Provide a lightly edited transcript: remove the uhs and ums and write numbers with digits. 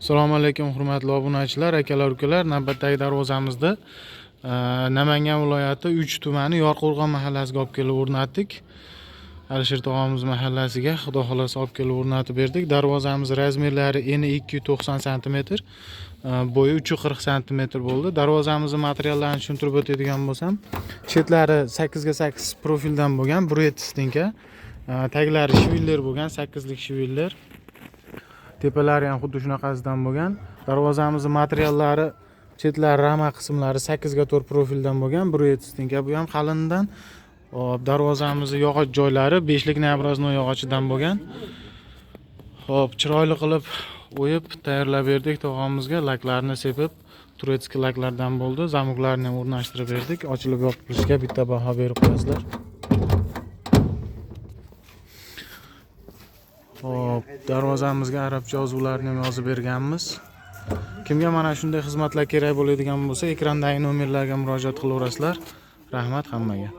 Assalomu alaykum hurmatli obunachilar, akalar, ukalar. Navbatdagi darvozamizda Namangan viloyati 3 tumani Yorqo'rg'on mahallasiga olib kelib o'rnatdik. Alisher tog'amiz mahallasiga xudo xolasa olib kelib o'rnatib berdik. Darvozamiz razmerlari eni 290 cm, bo'yi 340 cm bo'ldi. Darvozamizning materiallarini tushuntirib o'tadigan bo'lsam, chetlari 8 ga 8 profildan bo'lgan, bruet stinka. Taglari shiviller bo'lgan, 8 lik shiviller. Tepalari ham xuddi shunaqasidan bo'lgan. Darvozamizning materiallari chetlari rama qismlari 8 ga 4 profildan bo'lgan, bruet stinka. Bu ham qalindan. Hop, darvozamizning yog'och joylari 5 lik nabraznoy yog'ochidan bo'lgan. Hop, chiroyli qilib o'yib tayyorlab berdik tog'amizga, laklarni sepib, turetskiy laklardan bo'ldi. Zamoklarni ham o'rnashtirib berdik. Ochilib yopilishga bitta baho berib qo'yasizlar. Hop, darvozamizga arabcha yozuvlarni ham yozib berganmiz. Kimga mana shunday xizmatlar kerak bo'ladigan bo'lsa, ekrandagi nomerlarga murojaat qilaverasizlar. Rahmat hammaga.